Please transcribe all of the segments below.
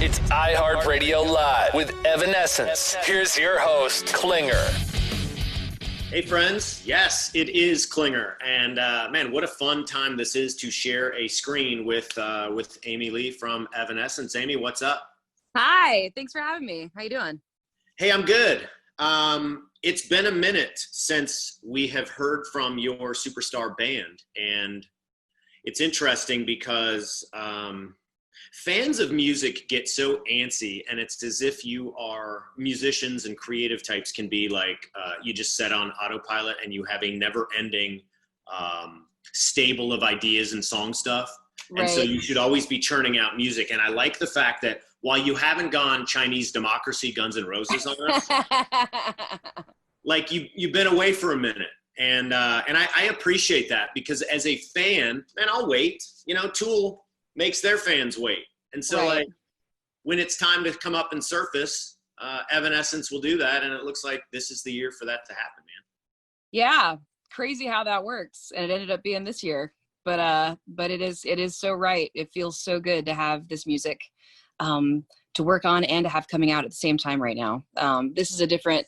It's iHeartRadio Live with Evanescence. Here's your host, Klinger. Hey friends, yes, it is Klinger, and man, what a fun time this is to share a screen with Amy Lee from Evanescence. Amy, what's up? Hi, thanks for having me. How you doing? Hey, I'm good. It's been a minute since we have heard from your superstar band, and it's interesting because fans of music get so antsy, and it's as if you are musicians and creative types can be like you just set on autopilot and you have a never-ending stable of ideas and song stuff. Right. And so you should always be churning out music. And I like the fact that while you haven't gone Chinese democracy, Guns N' Roses on us, like you've been away for a minute. And I appreciate that, because as a fan, and I'll wait, Tool makes their fans wait. And so like when it's time to come up and surface, Evanescence will do that. And it looks like this is the year for that to happen, man. Yeah. Crazy how that works. And it ended up being this year, but it is so right. It feels so good to have this music, to work on and to have coming out at the same time right now. This is a different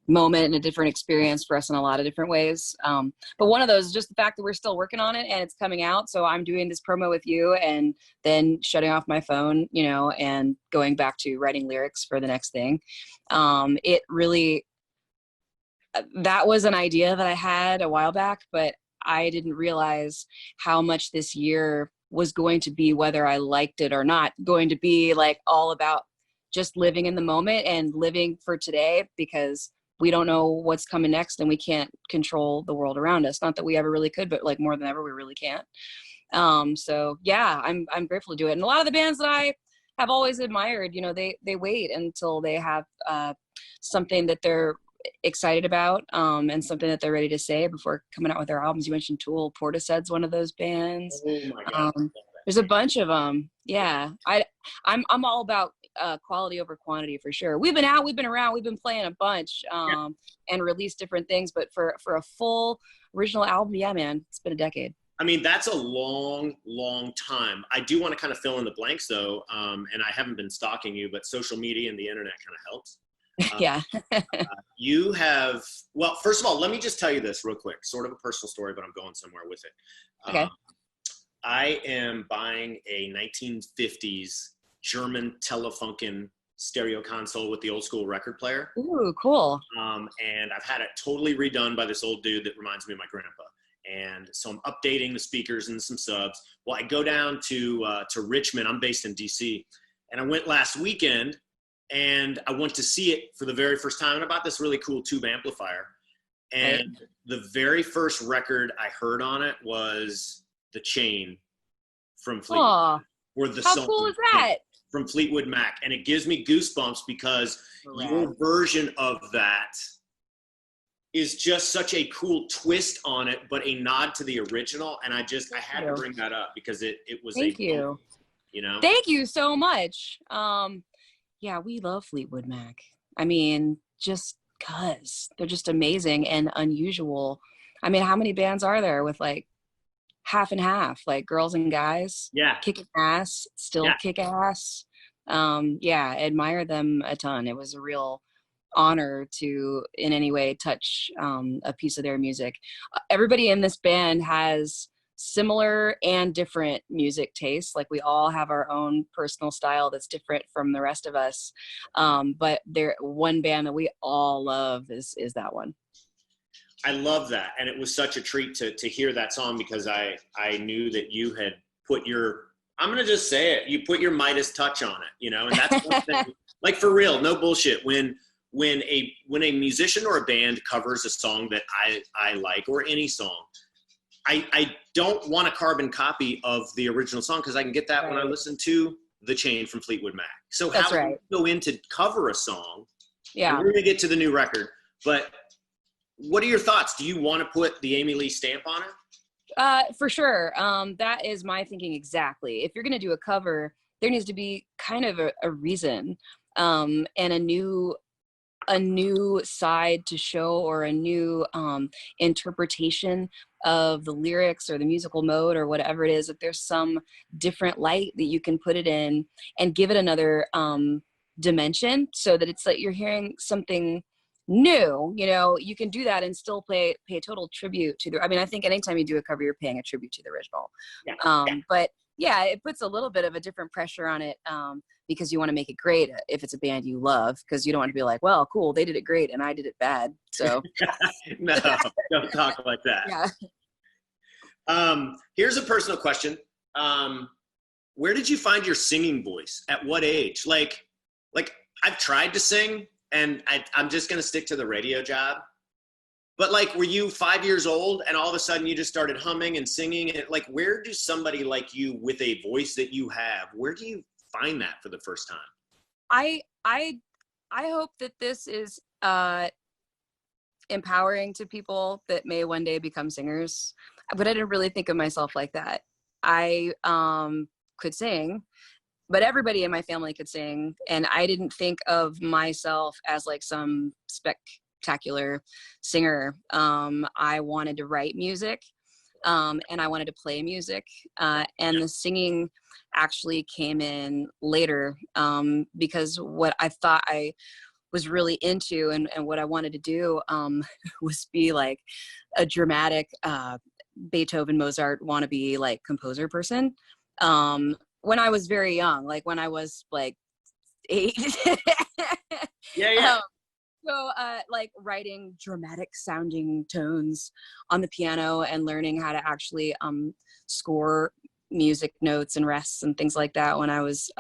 moment and a different experience for us in a lot of different ways. But one of those is just the fact that we're still working on it and it's coming out. So I'm doing this promo with you and then shutting off my phone, and going back to writing lyrics for the next thing. It really, that was an idea that I had a while back, but I didn't realize how much this year was going to be, whether I liked it or not, going to be like all about just living in the moment and living for today, because we don't know what's coming next and we can't control the world around us. Not that we ever really could, but like more than ever, we really can't. So yeah, I'm grateful to do it. And a lot of the bands that I have always admired, they wait until they have something that they're excited about, and something that they're ready to say before coming out with their albums. You mentioned Tool. Portishead's one of those bands. Oh my God. There's a bunch of them. Yeah. I'm all about quality over quantity for sure. We've been around, we've been playing a bunch, and released different things, but for a full original album, yeah, man, it's been a decade. I mean, that's a long, long time. I do want to kind of fill in the blanks though. And I haven't been stalking you, but social media and the internet kind of helps. Yeah. You have, well, first of all, let me just tell you this real quick, sort of a personal story, but I'm going somewhere with it. Okay. I am buying a 1950s German Telefunken stereo console with the old school record player. Ooh, cool. And I've had it totally redone by this old dude that reminds me of my grandpa. And so I'm updating the speakers and some subs. Well, I go down to Richmond. I'm based in DC, and I went last weekend. And I went to see it for the very first time. And I bought this really cool tube amplifier. And the very first record I heard on it was The Chain from Fleetwood. Aww. Or the How song cool is that? From Fleetwood Mac. And it gives me goosebumps because your version of that is just such a cool twist on it, but a nod to the original. And I had to bring that up because it was Thank you. Moment, Thank you so much. Yeah, we love Fleetwood Mac. I mean, just because they're just amazing and unusual. I mean, how many bands are there with like half and half, like girls and guys? Yeah. Kicking ass, still kick ass. Yeah, admire them a ton. It was a real honor to in any way touch a piece of their music. Everybody in this band has similar and different music tastes. Like we all have our own personal style that's different from the rest of us. But there, one band that we all love is that one. I love that. And it was such a treat to hear that song because I knew that you had put your, I'm going to just say it, you put your Midas touch on it, and that's one thing, like for real, no bullshit. When a musician or a band covers a song that I like, or any song, I don't want a carbon copy of the original song because I can get that when I listen to The Chain from Fleetwood Mac. So how do you go in to cover a song? Yeah. We're going to get to the new record, but what are your thoughts? Do you want to put the Amy Lee stamp on it? For sure. That is my thinking exactly. If you're going to do a cover, there needs to be kind of a reason, and a new a new side to show or a new interpretation of the lyrics or the musical mode or whatever it is, that there's some different light that you can put it in and give it another dimension, so that it's like you're hearing something new. You can do that and still pay a total tribute to I think anytime you do a cover, you're paying a tribute to the original. But yeah, it puts a little bit of a different pressure on it, because you want to make it great if it's a band you love, because you don't want to be like, well, cool, they did it great and I did it bad, so no, don't talk like that. Yeah. Here's a personal question. Where did you find your singing voice? At what age? Like I've tried to sing, and I'm just going to stick to the radio job. But like, were you 5 years old and all of a sudden you just started humming and singing? And like, where do somebody like you with a voice that you have, where do you find that for the first time? I hope that this is empowering to people that may one day become singers, but I didn't really think of myself like that. I could sing, but everybody in my family could sing, and I didn't think of myself as like some spectacular singer. I wanted to write music, and I wanted to play music, and the singing actually came in later, because what I thought I was really into and what I wanted to do was be like a dramatic Beethoven, Mozart wannabe like composer person. When I was very young, like when I was like 8. Yeah. So like writing dramatic sounding tones on the piano and learning how to actually score music notes and rests and things like that when I was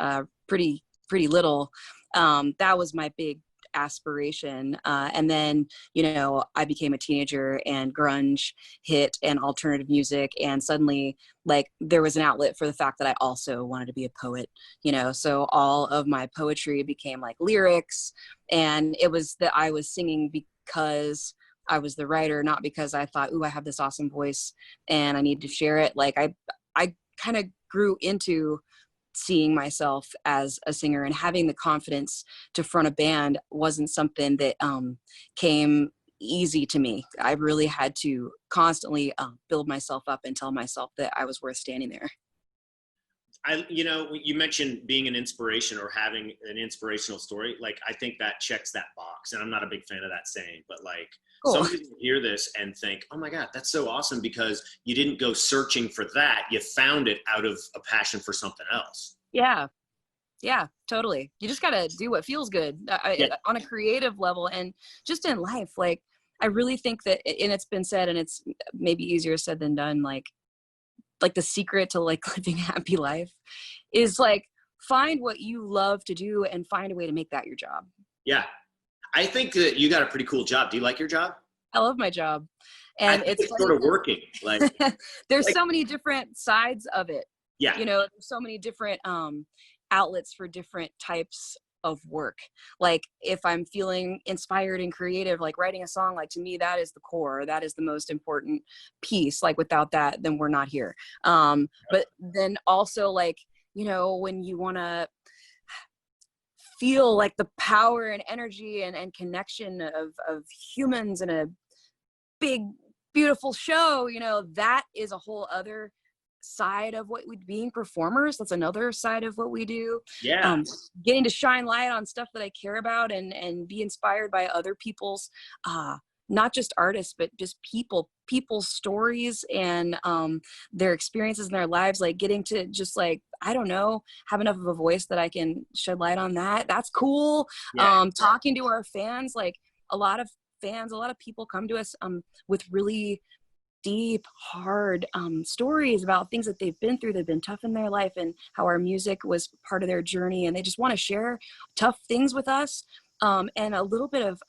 pretty little. That was my big aspiration. And then, I became a teenager and grunge hit and alternative music. And suddenly like there was an outlet for the fact that I also wanted to be a poet, so all of my poetry became like lyrics, and it was that I was singing because I was the writer, not because I thought, ooh, I have this awesome voice and I need to share it. Like I kind of grew into seeing myself as a singer, and having the confidence to front a band wasn't something that came easy to me. I really had to constantly build myself up and tell myself that I was worth standing there. You mentioned being an inspiration or having an inspirational story. Like, I think that checks that box, and I'm not a big fan of that saying, but like, cool. Some people hear this and think, oh my God, that's so awesome, because you didn't go searching for that. You found it out of a passion for something else. Yeah, totally. You just got to do what feels good on a creative level, and just in life. Like, I really think that, and it's been said, and it's maybe easier said than done, like the secret to like living a happy life is like, find what you love to do and find a way to make that your job. Yeah. I think that you got a pretty cool job. Do you like your job? I love my job. And it's sort of working. Like there's so many different sides of it. Yeah. There's so many different outlets for different types of work. Like if I'm feeling inspired and creative, like writing a song, like to me, that is the core, that is the most important piece. Like without that, then we're not here. But then also like, when you want to feel like the power and energy and connection of humans in a big, beautiful show, that is a whole other side of what we being performers. That's another side of what we do. Yeah. Getting to shine light on stuff that I care about and be inspired by other people's not just artists, but just people's stories and their experiences in their lives, like getting to just like, I don't know, have enough of a voice that I can shed light on that. That's cool. Yeah. Talking to our fans, like a lot of people come to us with really deep, hard stories about things that they've been through, they've been tough in their life, and how our music was part of their journey, and they just want to share tough things with us. And a little bit of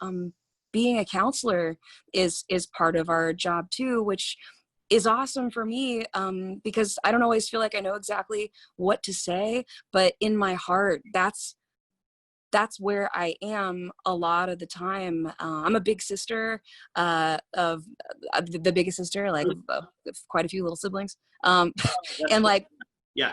being a counselor is part of our job too, which is awesome for me because I don't always feel like I know exactly what to say, but in my heart, that's where I am a lot of the time. I'm a big sister of the biggest sister, like of quite a few little siblings. And like, yeah,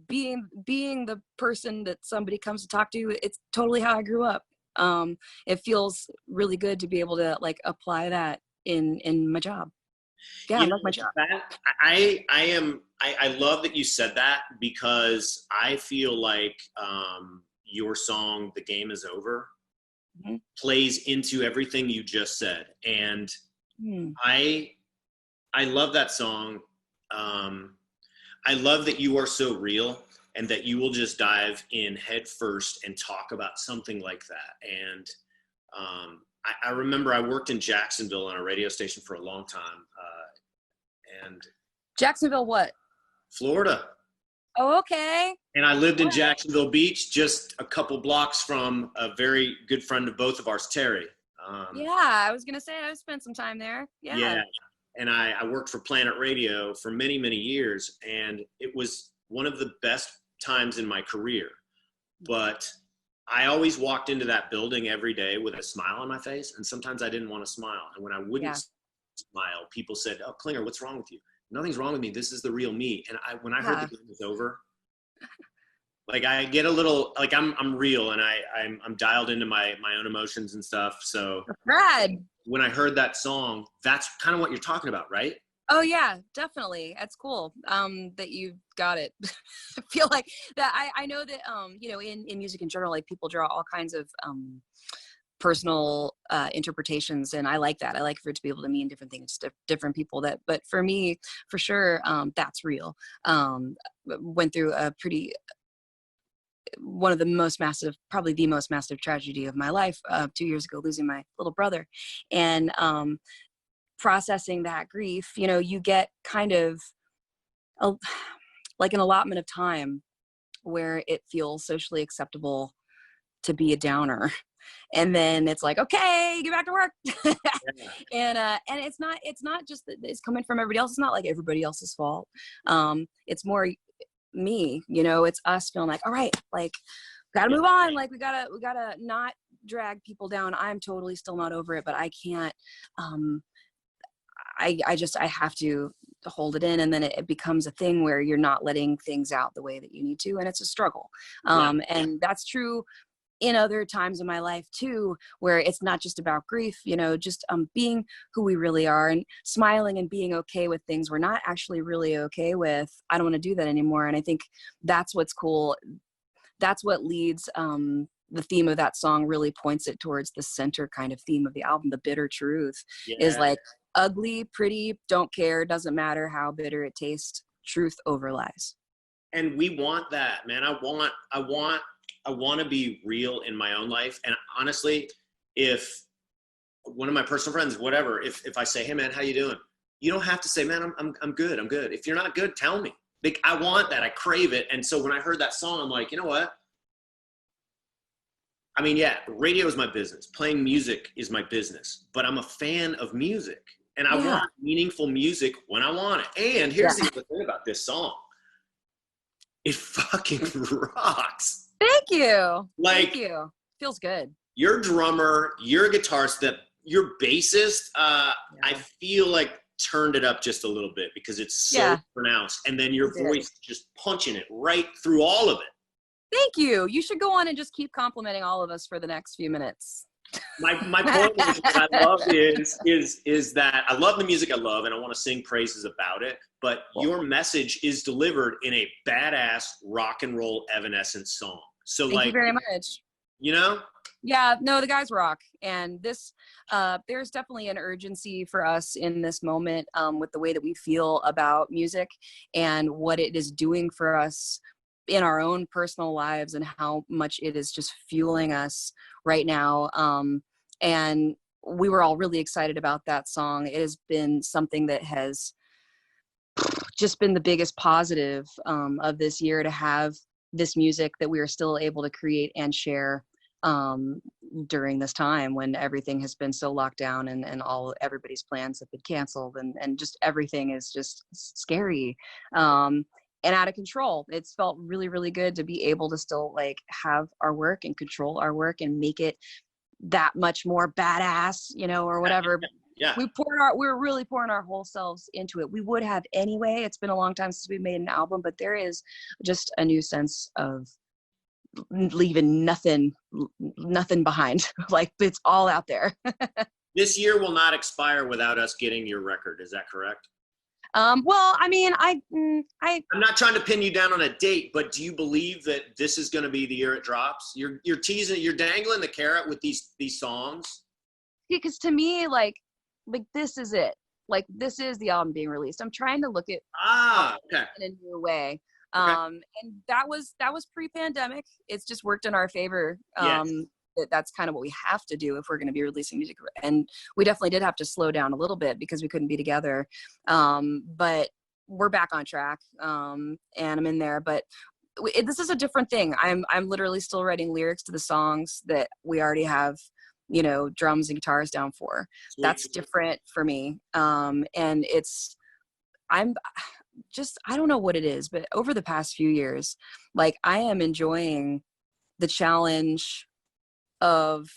being the person that somebody comes to talk to, it's totally how I grew up. It feels really good to be able to like apply that in my job. Yeah, I love my job. I love that you said that, because I feel like your song, "The Game Is Over," plays into everything you just said. And I love that song. I love that you are so real, and that you will just dive in head first and talk about something like that. And I remember I worked in Jacksonville on a radio station for a long time. And Jacksonville, what? Florida. Oh, okay. And I lived in Jacksonville Beach, just a couple blocks from a very good friend of both of ours, Terry. Yeah, I was going to say I've spent some time there. Yeah. And I worked for Planet Radio for many, many years, and it was one of the best times in my career. But I always walked into that building every day with a smile on my face, and sometimes I didn't want to smile. And when I wouldn't smile, people said, "Oh, Klinger, what's wrong with you?" Nothing's wrong with me. This is the real me. And when I heard the game was over, like I get a little, like I'm real, and I'm dialed into my own emotions and stuff. So when I heard that song, that's kind of what you're talking about, right? Oh yeah, definitely. That's cool. That you got it. I feel like that. I know that, in music in general, like people draw all kinds of, personal interpretations, and I like that. I like for it to be able to mean different things to different people. But for me, for sure, that's real. Went through one of the most massive, probably the most massive tragedy of my life 2 years ago, losing my little brother, and processing that grief. You get kind of like an allotment of time where it feels socially acceptable to be a downer. And then it's like, okay, get back to work. And it's not just that it's coming from everybody else. It's not like everybody else's fault. It's more me, it's us feeling like, all right, like gotta move on. Like we gotta not drag people down. I'm totally still not over it, but I can't, I have to hold it in. And then it becomes a thing where you're not letting things out the way that you need to. And it's a struggle. And that's true in other times in my life too, where it's not just about grief, just being who we really are and smiling and being okay with things we're not actually really okay with. I don't want to do that anymore. And I think that's what's cool. That's what leads, the theme of that song really points it towards the center kind of theme of the album. The bitter truth is like ugly, pretty, don't care, doesn't matter how bitter it tastes. Truth over lies. And we want that, man. I want to be real in my own life. And honestly, if one of my personal friends, whatever, if I say, "Hey man, how you doing?" You don't have to say, "Man, I'm good. I'm good." If you're not good, tell me. Like, I want that. I crave it. And so when I heard that song, I'm like, you know what? I mean, yeah, radio is my business. Playing music is my business, but I'm a fan of music, and I want meaningful music when I want it. And here's the other thing about this song. It fucking rocks. Thank you. Like, thank you. Feels good. Your drummer, your guitarist, your bassist, I feel like turned it up just a little bit because it's so pronounced. And then your voice just punching it right through all of it. Thank you. You should go on and just keep complimenting all of us for the next few minutes. My point is what I love is that I love the music I love, and I want to sing praises about it. But your message is delivered in a badass rock and roll Evanescence song. So thank you very much. Yeah, no, the guys rock. And this, there's definitely an urgency for us in this moment with the way that we feel about music and what it is doing for us in our own personal lives and how much it is just fueling us right now. And we were all really excited about that song. It has been something that has just been the biggest positive of this year, to have this music that we are still able to create and share during this time when everything has been so locked down and everybody's plans have been canceled and just everything is just scary and out of control. It's felt really, really good to be able to still like have our work and control our work and make it that much more badass, or whatever. Yeah. We're really pouring our whole selves into it. We would have anyway. It's been a long time since we made an album, but there is just a new sense of leaving nothing behind. Like, it's all out there. This year will not expire without us getting your record. Is that correct? Well, I mean, I'm not trying to pin you down on a date, but do you believe that this is going to be the year it drops? You're teasing, you're dangling the carrot with these songs. Because to me, like this is it. Like, this is the album being released. I'm trying to look at okay. in a new way. Okay. And that was pre-pandemic. It's just worked in our favor. Yes. That's kind of what we have to do if we're going to be releasing music. And we definitely did have to slow down a little bit because we couldn't be together. But we're back on track. And I'm in there, but this is a different thing. I'm literally still writing lyrics to the songs that we already have, you know, drums and guitars down for. Sweet. That's different for me. And I don't know what it is, but over the past few years, like, I am enjoying the challenge of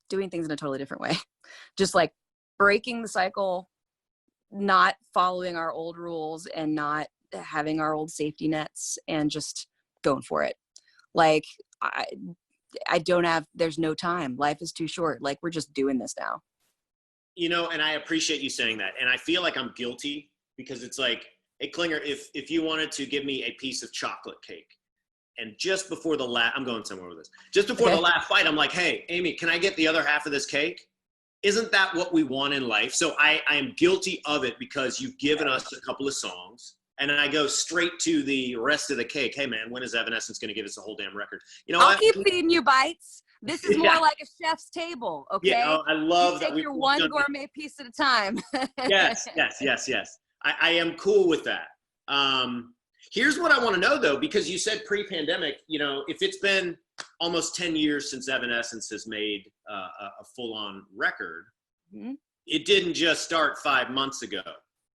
doing things in a totally different way. Just like breaking the cycle, not following our old rules and not having our old safety nets, and just going for it. Like, there's no time. Life is too short. Like, we're just doing this now. You know, and I appreciate you saying that. And I feel like I'm guilty because it's like, hey, Klinger, if you wanted to give me a piece of chocolate cake, and just before I'm going somewhere with this. Just before the last fight, I'm like, hey, Amy, can I get the other half of this cake? Isn't that what we want in life? So I am guilty of it because you've given us a couple of songs, and then I go straight to the rest of the cake. Hey, man, when is Evanescence going to give us a whole damn record? You know, I'll keep feeding you bites. This is more like a chef's table, okay? Yeah, I love you that. take your one gourmet piece at a time. Yes. I am cool with that. Here's what I want to know, though, because you said pre-pandemic, you know, if it's been almost 10 years since Evanescence has made a full-on record, mm-hmm. It didn't just start 5 months ago.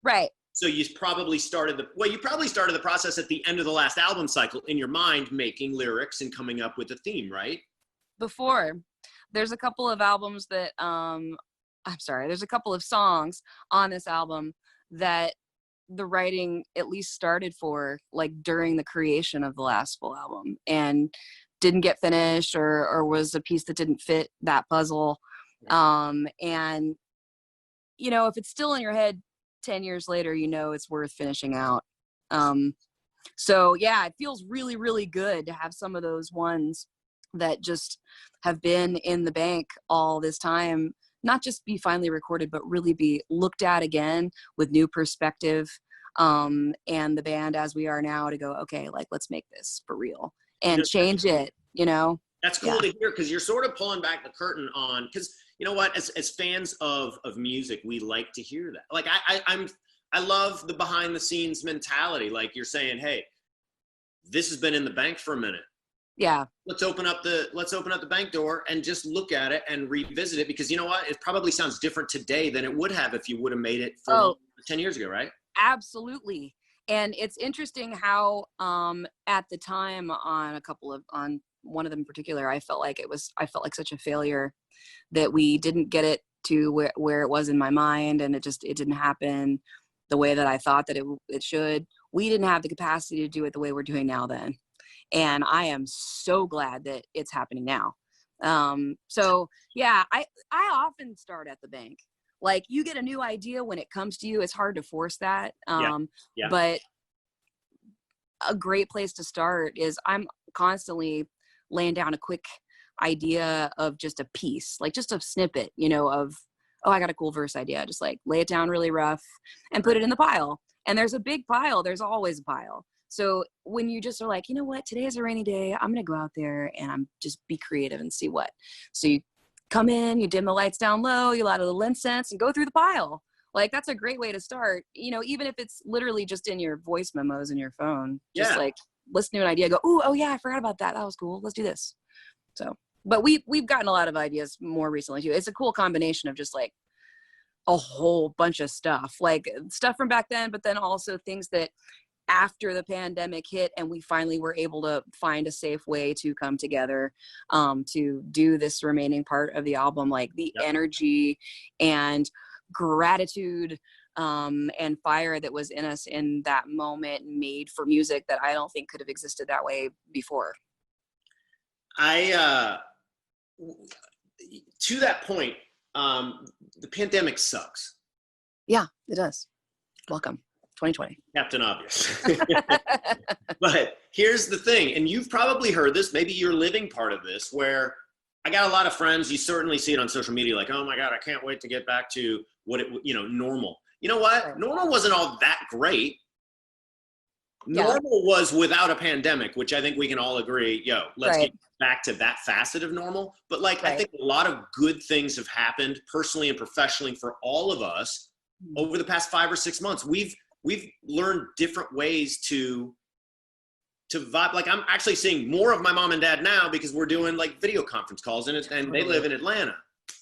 Right. So you probably started the process at the end of the last album cycle in your mind, making lyrics and coming up with a theme, right? Before. There's a couple of albums that, there's a couple of songs on this album that the writing at least started for, like, during the creation of the last full album, and didn't get finished or was a piece that didn't fit that puzzle. And, you know, if it's still in your head 10 years later, you know, it's worth finishing out. So yeah, it feels really, really good to have some of those ones that just have been in the bank all this time, not just be finally recorded, but really be looked at again with new perspective, and the band as we are now, to go, okay, like, let's make this for real and change it, you know? That's cool to hear, because you're sort of pulling back the curtain on, because you know what, as fans of music, we like to hear that. Like, I love the behind the scenes mentality. Like, you're saying, hey, this has been in the bank for a minute. Yeah. Let's open up the bank door and just look at it and revisit it, because you know what? It probably sounds different today than it would have if you would have made it 10 years ago, right? Absolutely. And it's interesting how at the time on one of them in particular, I felt like like such a failure that we didn't get it to where it was in my mind, and it didn't happen the way that I thought that it should. We didn't have the capacity to do it the way we're doing now then. And I am so glad that it's happening now. So yeah, I often start at the bank. Like, you get a new idea when it comes to you. It's hard to force that. Yeah. But a great place to start is I'm constantly laying down a quick idea of just a piece, like just a snippet, you know, of, oh, I got a cool verse idea. Just like lay it down really rough and put it in the pile. And there's a big pile. There's always a pile. So when you just are like, you know what, today is a rainy day, I'm going to go out there and I'm just be creative and see what. So you come in, you dim the lights down low, you light a little incense and go through the pile. Like, that's a great way to start, you know, even if it's literally just in your voice memos in your phone, just like listen to an idea, go, oh yeah, I forgot about that. That was cool. Let's do this. So, but we've gotten a lot of ideas more recently too. It's a cool combination of just like a whole bunch of stuff, like stuff from back then, but then also things that after the pandemic hit and we finally were able to find a safe way to come together to do this remaining part of the album, like the energy and gratitude and fire that was in us in that moment made for music that I don't think could have existed that way before. To that point, the pandemic sucks. Yeah, it does. Welcome, 2020. Captain Obvious. But here's the thing, and you've probably heard this, maybe you're living part of this, where I got a lot of friends, you certainly see it on social media, like, oh my God, I can't wait to get back to normal. You know what? Right. Normal wasn't all that great. Yeah. Normal was without a pandemic, which I think we can all agree, let's Right. get back to that facet of normal. But I Right. think a lot of good things have happened personally and professionally for all of us over the past 5 or 6 months. We've learned different ways to vibe. Like, I'm actually seeing more of my mom and dad now because we're doing like video conference calls, and they live in Atlanta.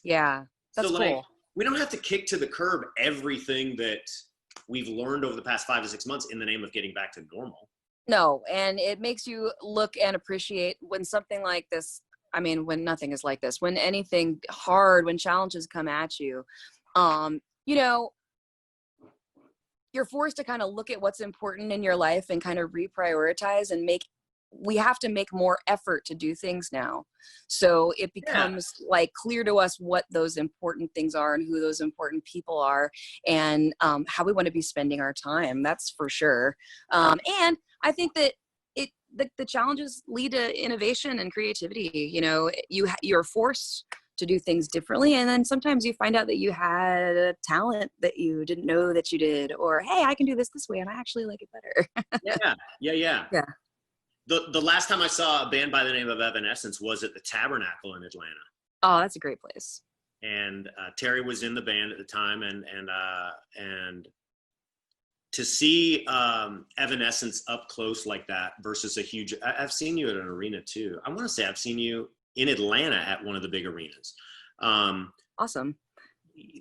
Yeah, that's so cool. We don't have to kick to the curb everything that we've learned over the past 5 to 6 months in the name of getting back to normal. No, and it makes you look and appreciate when something like this, I mean, when nothing is like this, when anything hard, when challenges come at you, you're forced to kind of look at what's important in your life and kind of reprioritize and we have to make more effort to do things now. So it becomes like clear to us what those important things are and who those important people are, and how we want to be spending our time. That's for sure. And I think that the challenges lead to innovation and creativity. You're forced to do things differently, and then sometimes you find out that you had a talent that you didn't know that you did, or hey, I can do this way and I actually like it better. Yeah. The last time I saw a band by the name of Evanescence was at the Tabernacle in Atlanta. Oh, that's a great place. And Terry was in the band at the time, and to see Evanescence up close like that versus a huge, I've seen you at an arena too. I want to say I've seen you in Atlanta at one of the big arenas. Awesome.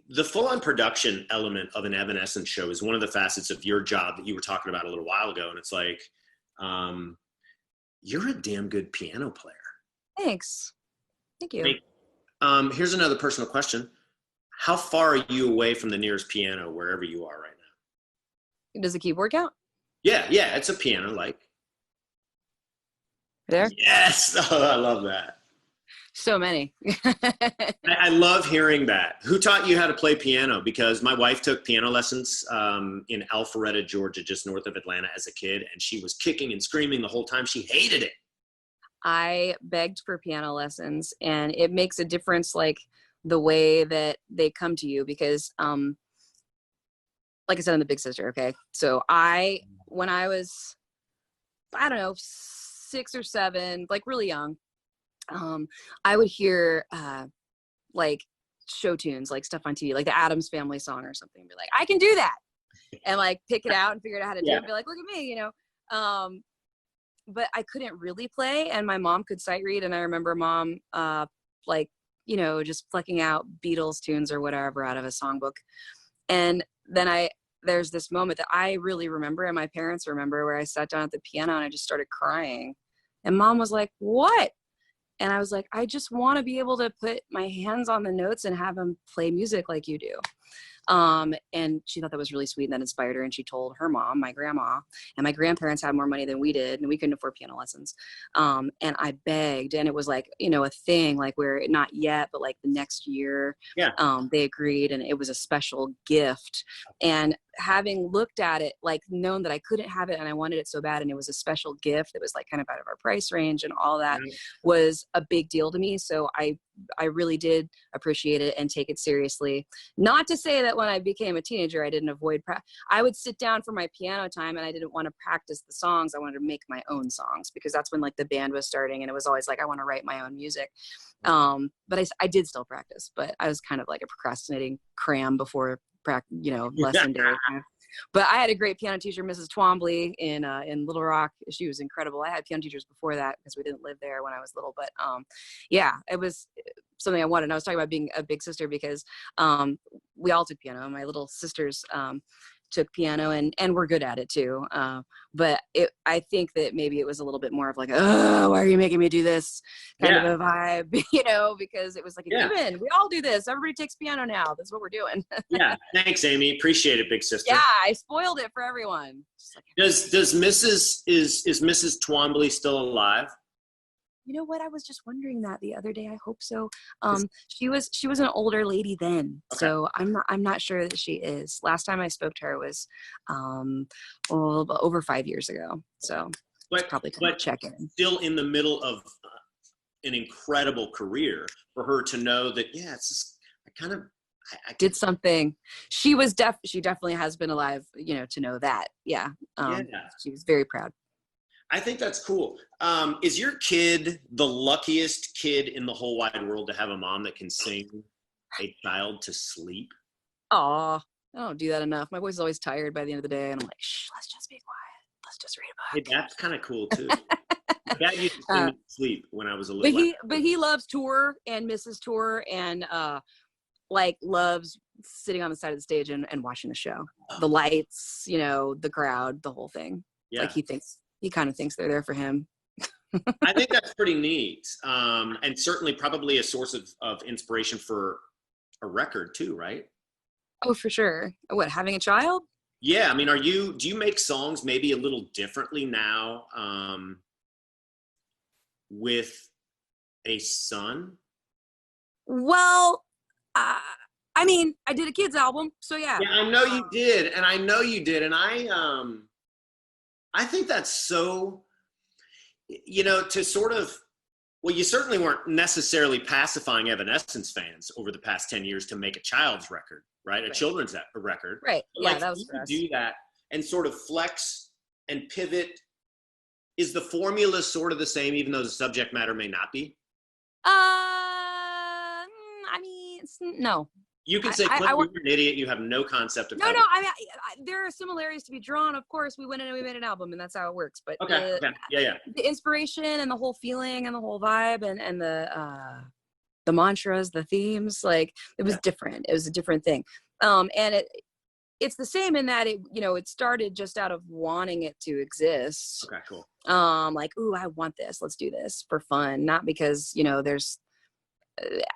The full-on production element of an Evanescence show is one of the facets of your job that you were talking about a little while ago. And it's like, you're a damn good piano player. Thanks. Thank you. Here's another personal question. How far are you away from the nearest piano wherever you are right now? Does the keyboard count? Yeah, it's a piano, like. There? Yes. Oh, I love that. So many. I love hearing that. Who taught you how to play piano? Because my wife took piano lessons in Alpharetta, Georgia, just north of Atlanta as a kid, and she was kicking and screaming the whole time. She hated it. I begged for piano lessons, and it makes a difference, like the way that they come to you, because like I said, I'm the big sister. Okay. So when I was, I don't know, 6 or 7, like really young, I would hear like show tunes, like stuff on TV, like the Addams Family song or something, and be like, I can do that, and like pick it out and figure out how to do it and be like, look at me, but I couldn't really play, and my mom could sight read, and I remember mom just plucking out Beatles tunes or whatever out of a songbook. And then there's this moment that I really remember, and my parents remember, where I sat down at the piano and I just started crying, and mom was like, what? And I was like, I just want to be able to put my hands on the notes and have them play music like you do. And she thought that was really sweet, and that inspired her. And she told her mom, my grandma, and my grandparents had more money than we did, and we couldn't afford piano lessons. And I begged, and it was like, a thing, like where not yet, but like the next year, they agreed, and it was a special gift. And having looked at it, like known that I couldn't have it and I wanted it so bad, and it was a special gift that was like kind of out of our price range and all that, was a big deal to me. So I really did appreciate it and take it seriously. Not to say that when I became a teenager, I didn't avoid I would sit down for my piano time, and I didn't want to practice the songs. I wanted to make my own songs, because that's when like the band was starting, and it was always like, I want to write my own music. But I did still practice, but I was kind of like a procrastinating cram before lesson day. But I had a great piano teacher, Mrs. Twombly, in Little Rock. She was incredible. I had piano teachers before that because we didn't live there when I was little. But it was something I wanted. And I was talking about being a big sister because we all took piano. My little sisters took piano and were good at it too. But I think that maybe it was a little bit more of like, oh, why are you making me do this kind of a vibe, because it was like a given. We all do this. Everybody takes piano now. That's what we're doing. Yeah. Thanks, Amy. Appreciate it, big sister. Yeah, I spoiled it for everyone. Does Mrs. Is Mrs. Twombly still alive? You know what? I was just wondering that the other day. I hope so. She was an older lady then, Okay. so I'm not sure that she is. Last time I spoke to her was over 5 years ago. So probably time to check in. Still in the middle of an incredible career, for her to know that, yeah, it's just, I did something. She definitely has been alive, to know that. Yeah. She was very proud. I think that's cool. Is your kid the luckiest kid in the whole wide world to have a mom that can sing a child to sleep? Aw, I don't do that enough. My boy's always tired by the end of the day, and I'm like, shh, let's just be quiet. Let's just read a book. Hey, that's kind of cool too. My dad used to sing me to sleep when I was a little. But he loves tour and misses tour and loves sitting on the side of the stage and watching the show. The lights, the crowd, the whole thing. Yeah. Like he kind of thinks they're there for him. I think that's pretty neat. And certainly probably a source of inspiration for a record too, right? Oh, for sure. What, having a child? Yeah. I mean, do you make songs maybe a little differently now with a son? Well, I mean, I did a kids album, so yeah. Yeah, I know you did. And I think that's so, to sort of, well, you certainly weren't necessarily pacifying Evanescence fans over the past 10 years to make a child's record, right? A children's record. Right. But yeah, that was for us. Do that and sort of flex and pivot. Is the formula sort of the same, even though the subject matter may not be? I mean, no. You can say, Klinger, you're an idiot. You have no concept of No, I mean, there are similarities to be drawn. Of course, we went in and we made an album, and that's how it works. But okay. Yeah. The inspiration and the whole feeling and the whole vibe and the mantras, the themes, like it was different. It was a different thing. And it's the same in that it started just out of wanting it to exist. Okay, cool. Like, ooh, I want this. Let's do this for fun, not because there's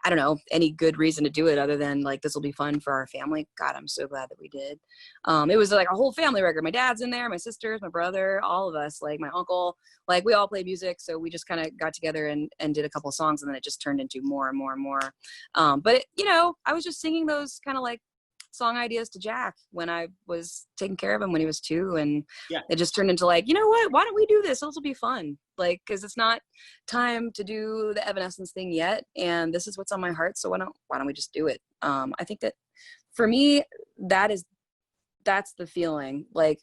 I don't know, any good reason to do it other than like, this will be fun for our family. God, I'm so glad that we did. It was like a whole family record. My dad's in there, my sisters, my brother, all of us, like my uncle, like we all play music. So we just kind of got together and did a couple of songs, and then it just turned into more and more and more. But I was just singing those kind of like song ideas to Jack when I was taking care of him when he was 2, and it just turned into like, what, why don't we do this? This will be fun. Like, because it's not time to do the Evanescence thing yet, and this is what's on my heart, so why don't we just do it? I think that for me, that's the feeling. Like,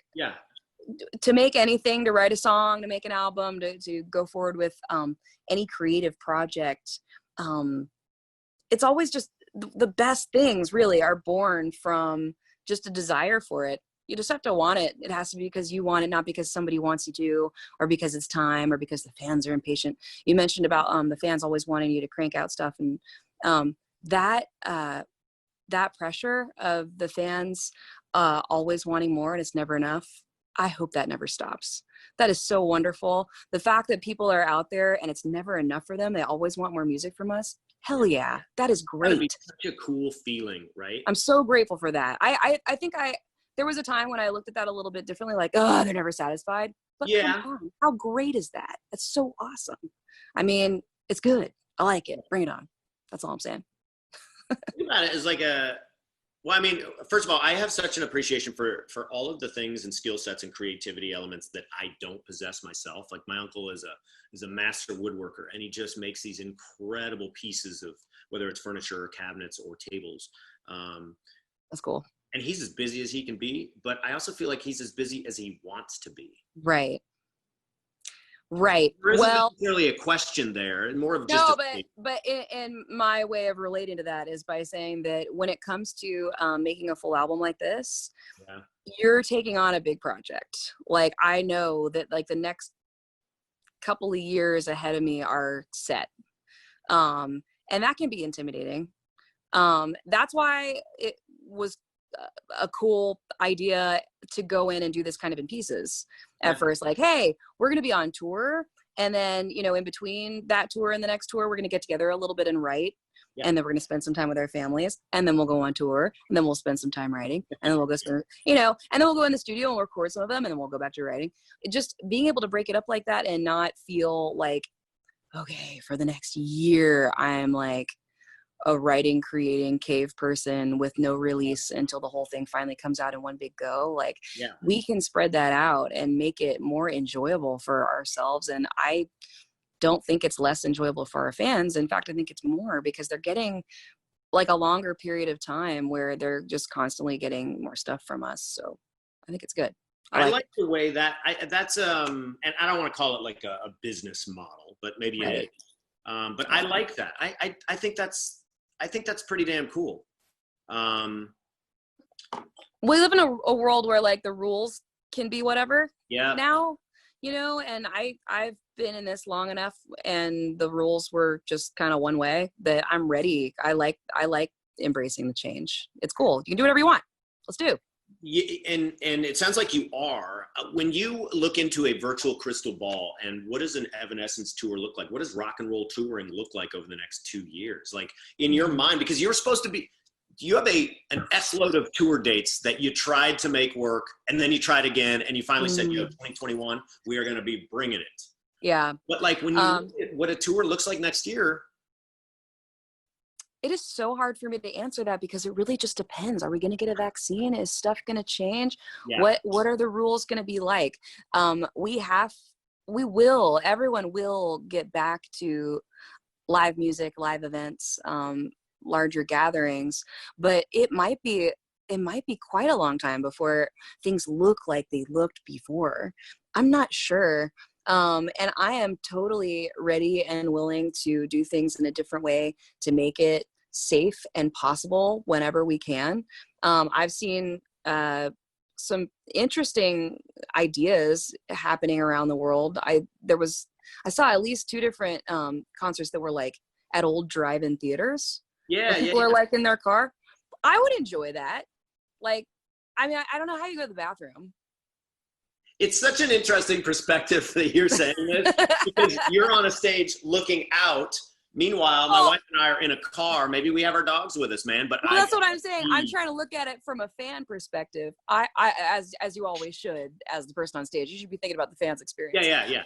to make anything, to write a song, to make an album, to go forward with any creative project, it's always just the best things really are born from just a desire for it. You just have to want it. It has to be because you want it, not because somebody wants you to, or because it's time, or because the fans are impatient. You mentioned about the fans always wanting you to crank out stuff, and that pressure of the fans always wanting more, and it's never enough. I hope that never stops. That is so wonderful. The fact that people are out there and it's never enough for them, they always want more music from us. Hell yeah, that is great. That'd be such a cool feeling, right? I'm so grateful for that. I think there was a time when I looked at that a little bit differently, like, oh, they're never satisfied. But come on, how great is that? That's so awesome. I mean, it's good. I like it. Bring it on. That's all I'm saying. Think about it as like well, I mean, first of all, I have such an appreciation for all of the things and skill sets and creativity elements that I don't possess myself. Like my uncle is a master woodworker, and he just makes these incredible pieces of whether it's furniture or cabinets or tables. That's cool. And he's as busy as he can be, but I also feel like he's as busy as he wants to be. Right. There isn't necessarily a question there, and more of just but in my way of relating to that is by saying that when it comes to making a full album like this, you're taking on a big project. Like, I know that like the next couple of years ahead of me are set, and that can be intimidating. That's why it was a cool idea to go in and do this kind of in pieces at first. Like, hey, we're going to be on tour, and then in between that tour and the next tour, we're going to get together a little bit and write, and then we're going to spend some time with our families, and then we'll go on tour, and then we'll spend some time writing, and then we'll go spend, and then we'll go in the studio and record some of them, and then we'll go back to writing. Just being able to break it up like that and not feel like okay, for the next year, I'm like a writing, creating cave person with no release until the whole thing finally comes out in one big go. Like, Yeah. we can spread that out and make it more enjoyable for ourselves. And I don't think it's less enjoyable for our fans. In fact, I think it's more, because they're getting like a longer period of time where they're just constantly getting more stuff from us. So I think it's good. I like the way that that's and I don't want to call it like a business model, but maybe it is. But I like that. I think that's pretty damn cool. We live in a world where like the rules can be whatever now, you know, and I've been in this long enough, and the rules were just kind of one way, that I'm ready. I like embracing the change. It's cool. You can do whatever you want. Let's do. Yeah, and it sounds like you are. When you look into a virtual crystal ball, and what does an Evanescence tour look like? What does rock and roll touring look like over the next 2 years? Like, in your mind, because you're supposed to be, you have an S-load of tour dates that you tried to make work, and then you tried again, and you finally said, you have 2021, we are going to be bringing it. Yeah. But like, when you look at what a tour looks like next year, it is so hard for me to answer that, because it really just depends. Are we going to get a vaccine? Is stuff going to change? Yeah. What are the rules going to be like? Everyone will get back to live music, live events, larger gatherings, but it might be quite a long time before things look like they looked before. I'm not sure. And I am totally ready and willing to do things in a different way to make it safe and possible whenever we can. I've seen some interesting ideas happening around the world. I saw at least 2 different concerts that were like at old drive-in theaters. Yeah, people are like in their car. I would enjoy that. Like, I mean, I don't know how you go to the bathroom. It's such an interesting perspective that you're saying this, because you're on a stage looking out. Meanwhile, my wife and I are in a car. Maybe we have our dogs with us, man. But that's what I'm saying. I'm trying to look at it from a fan perspective. I as you always should, as the person on stage, you should be thinking about the fan's experience. Yeah.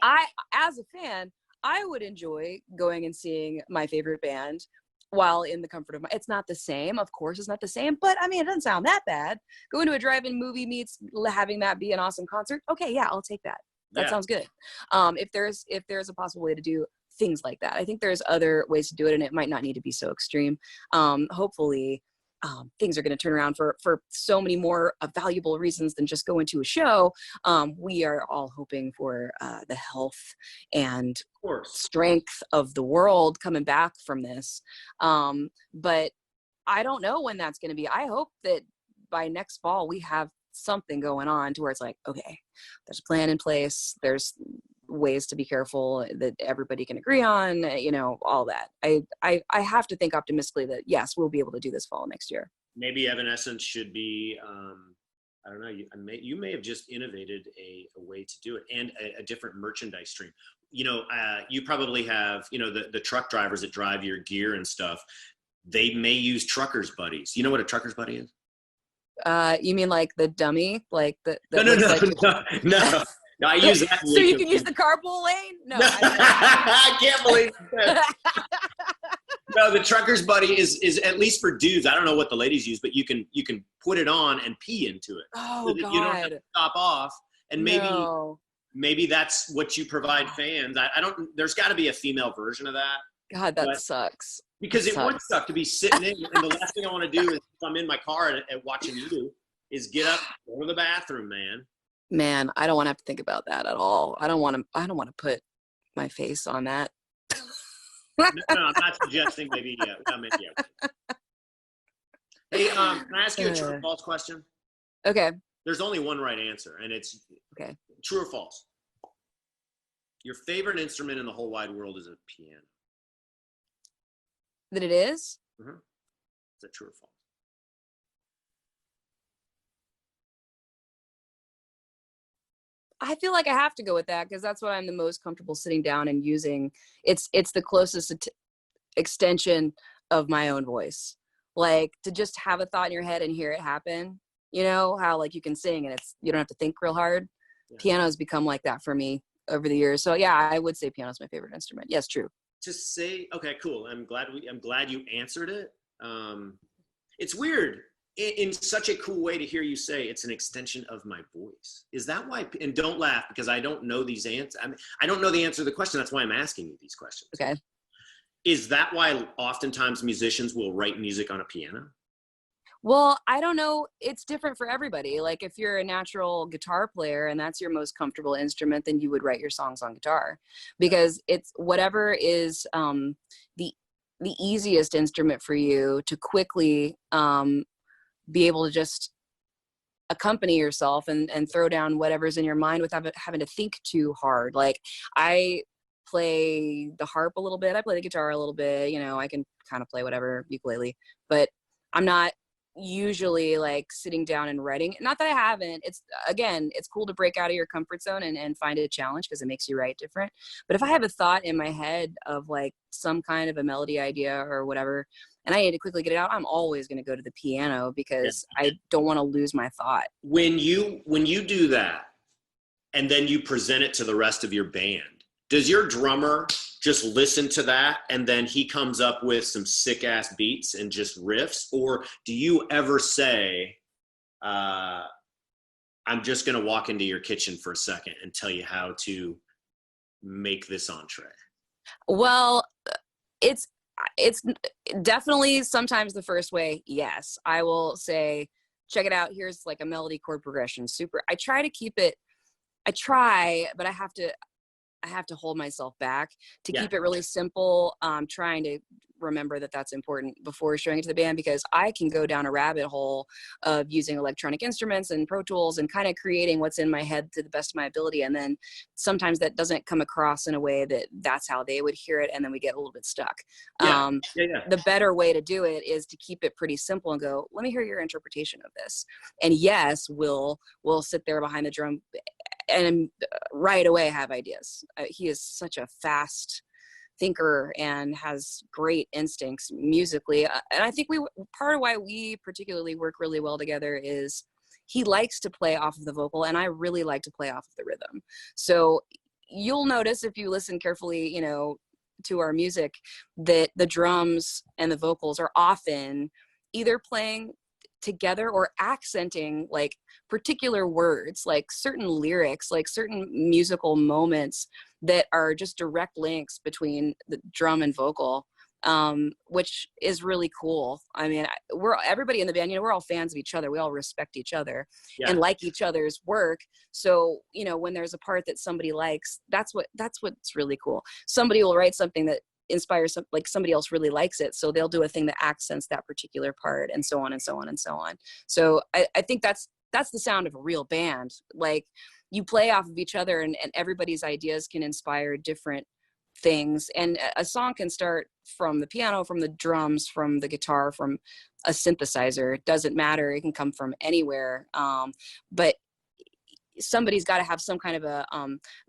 As a fan, I would enjoy going and seeing my favorite band while in the comfort of my, it's not the same. Of course it's not the same, but I mean, it doesn't sound that bad. Going to a drive-in movie meets having that be an awesome concert. Okay. Yeah, I'll take that. That sounds good. If there's a possible way to do things like that, I think there's other ways to do it, and it might not need to be so extreme. Hopefully things are going to turn around for so many more valuable reasons than just going to a show. We are all hoping for the health and strength of the world coming back from this. But I don't know when that's going to be. I hope that by next fall we have something going on to where it's like, okay, there's a plan in place. There's ways to be careful that everybody can agree on, you know, all that. I have to think optimistically that yes, we'll be able to do this fall next year. Maybe Evanescence should be, I don't know, you may have just innovated a way to do it, and a different merchandise stream. You know, you probably have, you know, the truck drivers that drive your gear and stuff. They may use truckers' buddies. You know what a trucker's buddy is? You mean like the dummy, like the No. No, I use that. So you can use the carpool lane? No. I can't believe that. No, the trucker's buddy is at least for dudes. I don't know what the ladies use, but you can put it on and pee into it. Oh, so that God. You don't have to stop off. And maybe that's what you provide fans. I don't. There's got to be a female version of that. God, that sucks. Because it would suck to be sitting in, and the last thing I want to do is, if I'm in my car and watching you, is get up, go to the bathroom, man. Man, I don't want to have to think about that at all. I don't want to put my face on that. No, I'm not suggesting maybe. Hey, can I ask you a true or false question? Okay. There's only one right answer, and it's okay. True or false? Your favorite instrument in the whole wide world is a piano. That it is? Mm-hmm. Is that true or false? I feel like I have to go with that, because that's what I'm the most comfortable sitting down and using. It's the closest extension of my own voice. Like, to just have a thought in your head and hear it happen. You know how like you can sing and you don't have to think real hard. Yeah. Piano has become like that for me. over the years. So yeah, I would say piano is my favorite instrument. Yes, true. To say, okay, cool. I'm glad you answered it. It's weird in such a cool way to hear you say it's an extension of my voice. Is that why? And don't laugh because I don't know these answers. I mean, I don't know the answer to the question. That's why I'm asking you these questions. Okay. Is that why oftentimes musicians will write music on a piano? Well, I don't know. It's different for everybody. Like if you're a natural guitar player and that's your most comfortable instrument, then you would write your songs on guitar, because it's whatever is the easiest instrument for you to quickly be able to just accompany yourself and throw down whatever's in your mind without having to think too hard. Like I play the harp a little bit. I play the guitar a little bit. You know, I can kind of play whatever, ukulele, but I'm not usually like sitting down and writing. Not that I haven't. It's cool to break out of your comfort zone and find a challenge because it makes you write different. But if I have a thought in my head of like some kind of a melody idea or whatever, and I need to quickly get it out, I'm always going to go to the piano because I don't want to lose my thought. When you do that and then you present it to the rest of your band, does your drummer just listen to that and then he comes up with some sick ass beats and just riffs? Or do you ever say, I'm just going to walk into your kitchen for a second and tell you how to make this entree? Well, it's definitely sometimes the first way. Yes, I will say, check it out. Here's like a melody chord progression. Super. I try to keep it. But I have to hold myself back to keep it really simple. Trying to remember that that's important before showing it to the band, because I can go down a rabbit hole of using electronic instruments and Pro Tools and kind of creating what's in my head to the best of my ability. And then sometimes that doesn't come across in a way that that's how they would hear it. And then we get a little bit stuck. The better way to do it is to keep it pretty simple and go, let me hear your interpretation of this. And yes, we'll sit there behind the drum and right away have ideas. He is such a fast thinker and has great instincts musically. And I think part of why we particularly work really well together is he likes to play off of the vocal and I really like to play off of the rhythm. So you'll notice if you listen carefully, you know, to our music, that the drums and the vocals are often either playing together or accenting like particular words, like certain lyrics, like certain musical moments that are just direct links between the drum and vocal, which is really cool. I mean, everybody in the band, you know, we're all fans of each other. We all respect each other and like each other's work. So, you know, when there's a part that somebody likes, that's what's really cool. Somebody will write something that inspires like somebody else really likes it, so they'll do a thing that accents that particular part, and so on and so on and so on. So I think that's the sound of a real band. Like you play off of each other and everybody's ideas can inspire different things, and a song can start from the piano, from the drums, from the guitar, from a synthesizer. It doesn't matter, it can come from anywhere, but somebody's got to have some kind of a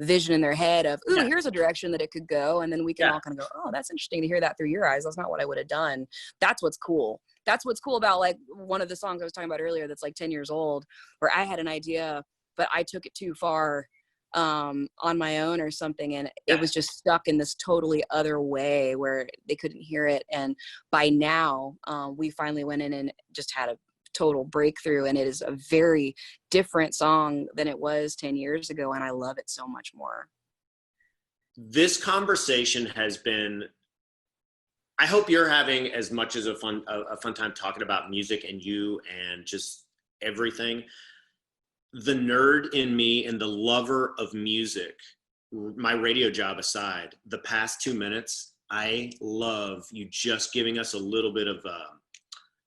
vision in their head of, ooh, here's a direction that it could go. And then we can all kind of go, oh, that's interesting to hear that through your eyes. That's not what I would have done. That's what's cool. That's what's cool about like one of the songs I was talking about earlier that's like 10 years old, where I had an idea, but I took it too far on my own or something. And it was just stuck in this totally other way where they couldn't hear it. And by now we finally went in and just had a total breakthrough, and it is a very different song than it was 10 years ago, and I love it so much more. This conversation has been, I hope you're having as much as a fun time talking about music and you and just everything. The nerd in me and the lover of music, my radio job aside, the past 2 minutes, I love you just giving us a little bit of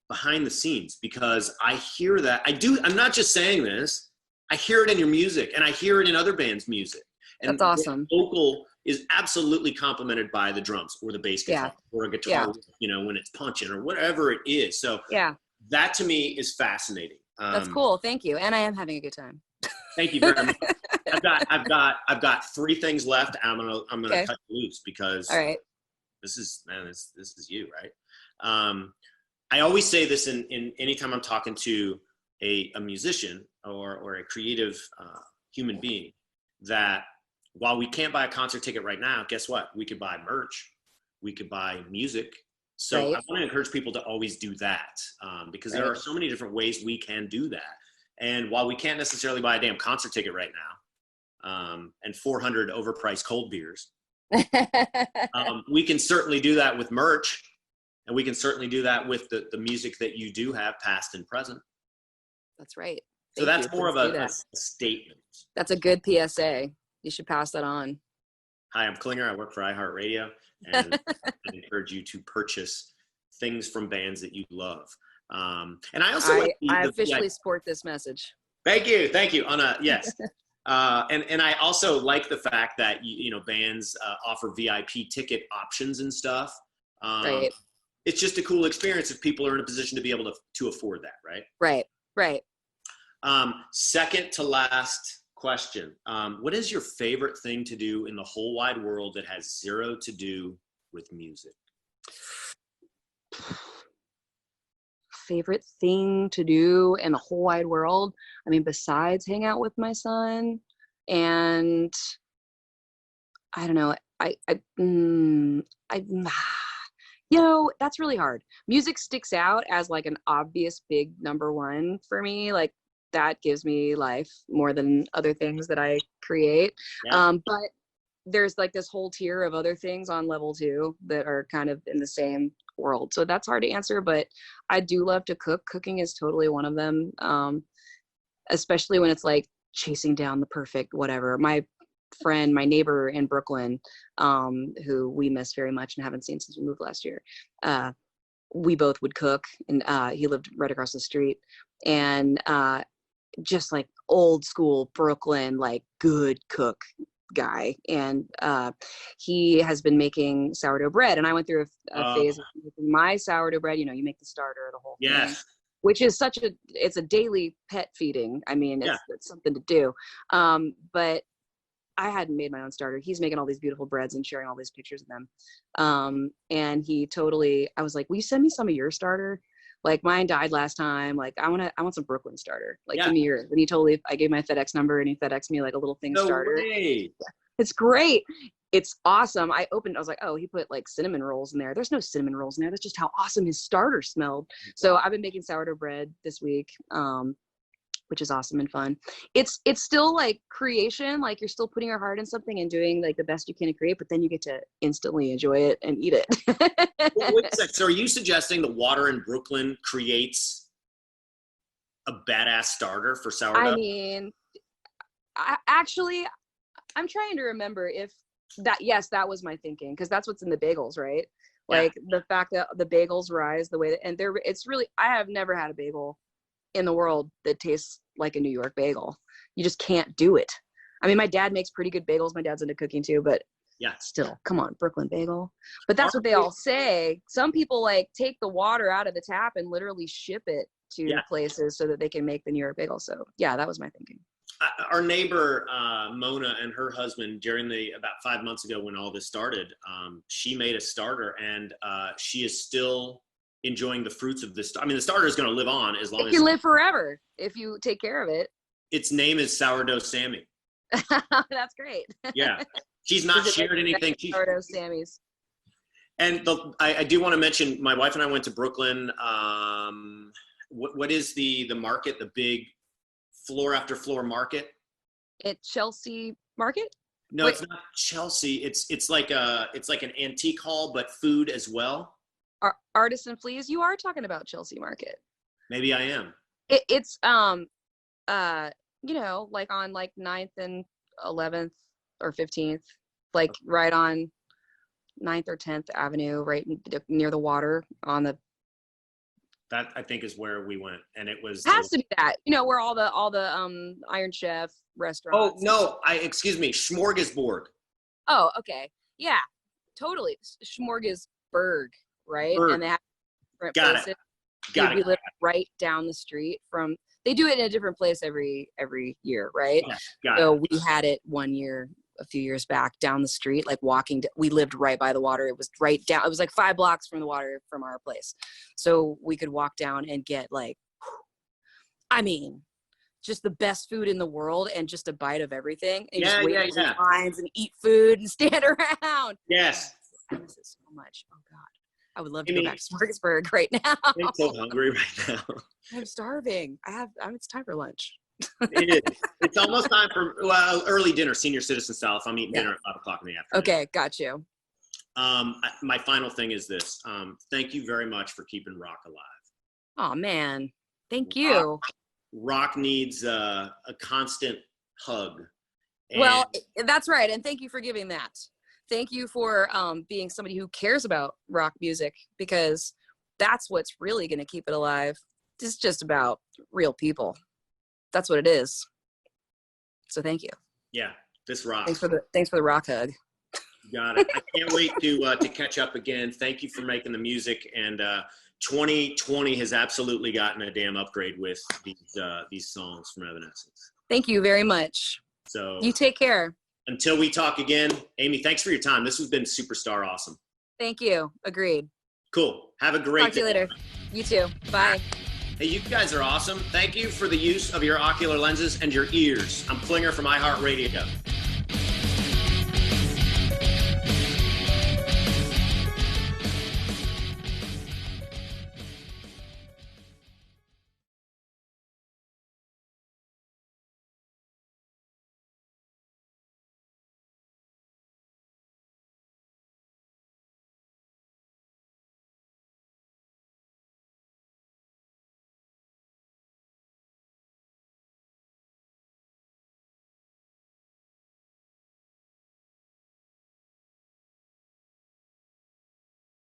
behind the scenes, because I hear that. I'm not just saying this. I hear it in your music and I hear it in other bands' music. And that's awesome. The vocal is absolutely complemented by the drums or the bass guitar or a guitar, you know, when it's punching or whatever it is. So that to me is fascinating. That's cool. Thank you. And I am having a good time. Thank you very much. I've got 3 things left. I'm gonna cut loose because this is you, right? I always say this in anytime I'm talking to a musician or a creative human being, that while we can't buy a concert ticket right now, guess what? We could buy merch. We could buy music. So I want to encourage people to always do that because there are so many different ways we can do that. And while we can't necessarily buy a damn concert ticket right now and 400 overpriced cold beers, we can certainly do that with merch. And we can certainly do that with the music that you do have, past and present. That's right. So that's more of a statement. That's a good PSA. You should pass that on. Hi, I'm Klinger. I work for iHeartRadio, and I encourage you to purchase things from bands that you love. And I also I officially support this message. Thank you. Yes. And I also like the fact that bands offer VIP ticket options and stuff. Right. It's just a cool experience if people are in a position to be able to afford that, right? Right. Second to last question. What is your favorite thing to do in the whole wide world that has zero to do with music? Favorite thing to do in the whole wide world? I mean, besides hang out with my son, and I don't know, that's really hard. Music sticks out as like an obvious big number one for me. Like that gives me life more than other things that I create. Yeah. But there's like this whole tier of other things on level 2 that are kind of in the same world. So that's hard to answer, but I do love to cook. Cooking is totally one of them. Especially when it's like chasing down the perfect whatever. My friend, my neighbor in Brooklyn, who we miss very much and haven't seen since we moved last year. We both would cook, and he lived right across the street, and just like old school Brooklyn, like good cook guy. And he has been making sourdough bread, and I went through a phase of making my sourdough bread. You make the starter, the whole thing. Which is it's a daily pet feeding. I mean, it's something to do. But I hadn't made my own starter. He's making all these beautiful breads and sharing all these pictures of them. And I was like, will you send me some of your starter? Like mine died last time. Like I want some Brooklyn starter. Like give me yours. And I gave my FedEx number and he FedExed me like a little thing starter. Way. It's great. It's awesome. I was like, oh, he put like cinnamon rolls in there. There's no cinnamon rolls in there. That's just how awesome his starter smelled. So I've been making sourdough bread this week. Which is awesome and fun. It's still like creation, like you're still putting your heart in something and doing like the best you can to create, but then you get to instantly enjoy it and eat it. Wait a sec. So are you suggesting the water in Brooklyn creates a badass starter for sourdough? I mean, I'm trying to remember if that was my thinking, because that's what's in the bagels, right? Like the fact that the bagels rise the way that, and I have never had a bagel in the world that tastes like a New York bagel. You just can't do it. I mean, my dad makes pretty good bagels. My dad's into cooking too, but still, come on, Brooklyn bagel. But that's what they all say. Some people like take the water out of the tap and literally ship it to places so that they can make the New York bagel. So that was my thinking. Our neighbor, Mona, and her husband, about 5 months ago when all this started, she made a starter, and she is still enjoying the fruits of this. I mean, the starter is going to live on as long as it can live forever if you take care of it. Its name is Sourdough Sammy. That's great. Yeah, she's not shared anything. Sourdough Sammy's. And I do want to mention, my wife and I went to Brooklyn. What is the market? The big floor after floor market? At Chelsea Market? No, it's not Chelsea. It's like an antique hall, but food as well. Artisan Fleas. You are talking about Chelsea Market. Maybe I am. It's like on like 9th and 11th or 15th, like right on 9th or 10th Avenue, right near the water on the. That I think is where we went, and it has to be that, where all the Iron Chef restaurants. Oh no, excuse me, Smorgasburg. Oh, okay, yeah, totally, Smorgasburg. Right. Bird. And they have different places. We live right down the street from. They do it in a different place every year, right? So we had it one year, a few years back, down the street, like walking. We lived right by the water. It was right down. It was like 5 blocks from the water from our place, so we could walk down and get like, I mean, just the best food in the world and just a bite of everything. And Yeah, just wait yeah, for yeah. lines and eat food and stand around. Yes. I miss it so much. Oh God. I would love to go back to Spartanburg right now. I'm so hungry right now. I'm starving. It's time for lunch. It is. It's almost time for early dinner, senior citizen style, if I'm eating dinner at 5 o'clock in the afternoon. Okay, got you. My final thing is this. Thank you very much for keeping rock alive. Oh man, thank you. Rock needs a constant hug. Well, that's right. And thank you for giving that. Thank you for being somebody who cares about rock music, because that's what's really going to keep it alive. It's just about real people. That's what it is. So thank you. Yeah, this rocks. Thanks for the rock hug. Got it. I can't wait to catch up again. Thank you for making the music, and 2020 has absolutely gotten a damn upgrade with these songs from Evanescence. Thank you very much. So you take care. Until we talk again, Amy, thanks for your time. This has been Superstar awesome. Thank you. Agreed. Cool. Have a great day. Talk to you later. You too. Bye. Hey, you guys are awesome. Thank you for the use of your ocular lenses and your ears. I'm Klinger from iHeartRadio.